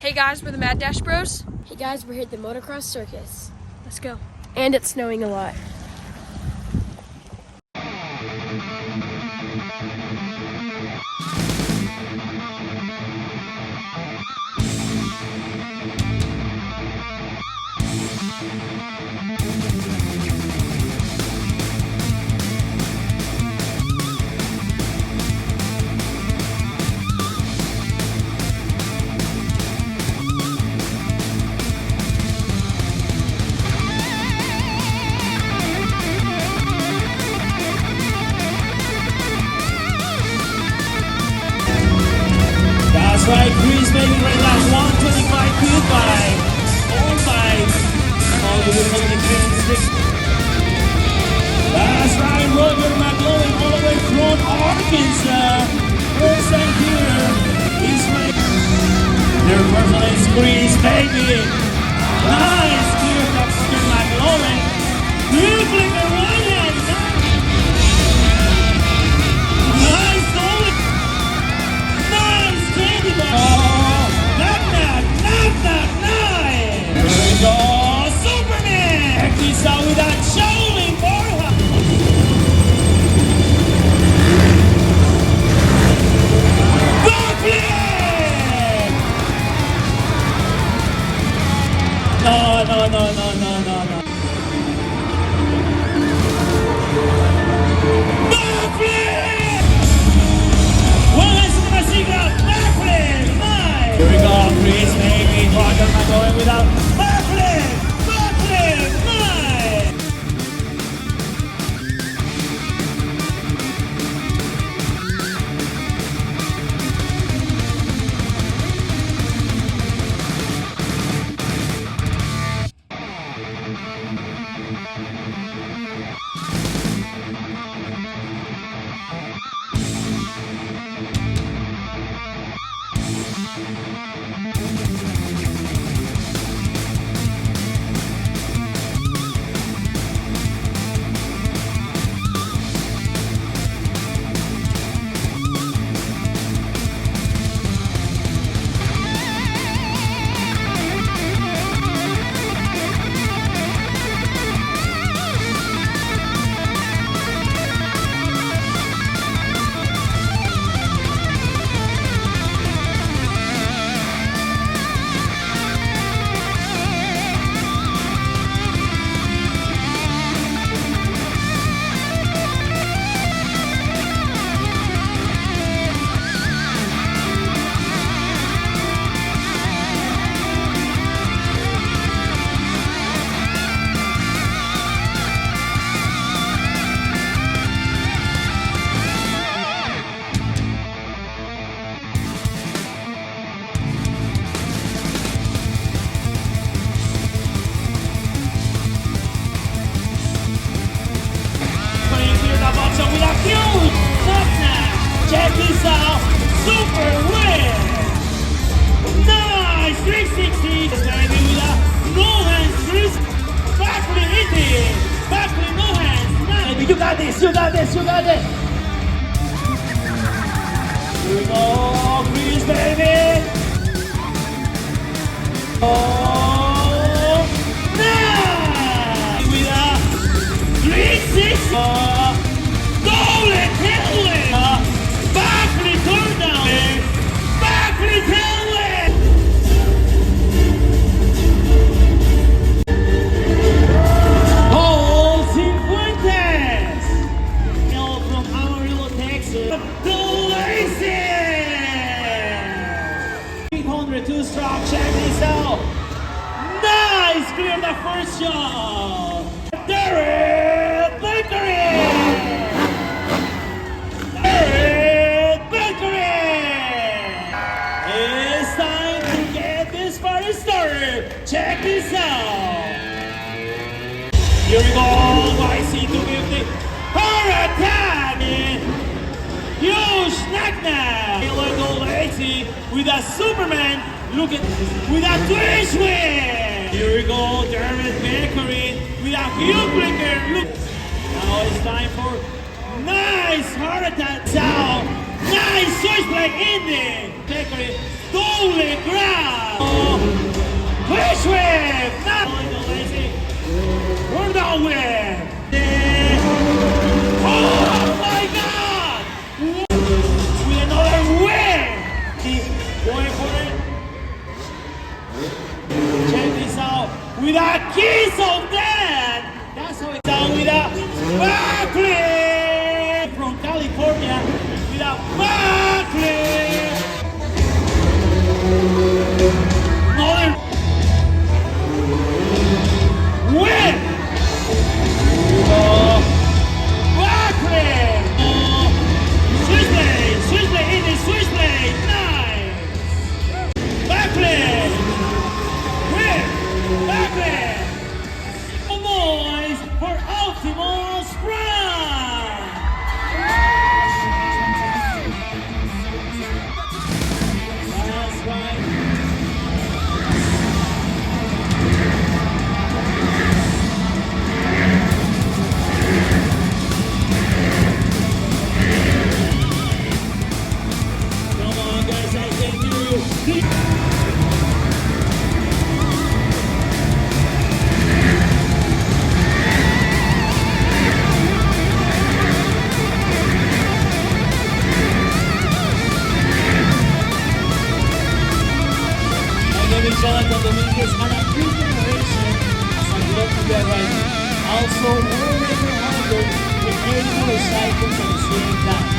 Hey guys, we're the MadDash Bros. Hey guys, we're here at the Motocross Circus. Let's go. And it's snowing a lot. That's right, Chris making right now 125 feet by all five. All the way from the Xtreme. That's right, Roger McLaughlin all the way from Arkansas. First time here. He's ready. Their personal name is Chris, baby. Nice, clear from McLaughlin. Beautifully the right hand. Nice, goal. Nice, candy bar. Oh, knock, nice. Here we go, Superman. Check this out with that showing forward. Backflip! No. Backflip! Backflip! Nice! Here we go, Chris, baby. Roger McLaughlin without backflip! Nice! With a huge knock. Check this out, super win! Nice 360, baby, with a no hands, backflip hitting, backflip no hands. Nice. Baby, you got this. Here we go, Chris, baby. Oh, nice! With a 360. Backflip turn down, backflip tailwind. Oh, Cifuentes. Hail from Amarillo, Texas. The Laces. 802 stroke, check this out. Nice, clear the first shot. Derek Bakery. It's time to get this party started. Check this out. Here we go. YC250. Heart attack. Huge knock. Illegal lazy with a Superman. Look at with a twist win. Here we go. Derek Bakery with a huge blinker. Look. Now it's time for nice heart attack sound. Nice choice play in there. Bakery Double grab. Push whip. Now. We're down with. Oh my God! With another whip. Going for it. Check this out. With a kiss of death. That's how it's done with a backflip from California. With a backflip. Another whip. Backflip. Switchblade. Switchblade. It is switchblade. Nice. Backflip. Whip. Backflip. Boys for Optimal Sprint. That's right. Come on, guys, I can do you. Jonathan Dominguez and a new generation as I love to get right. Also, more than 100 with 8 motorcycles at the same time.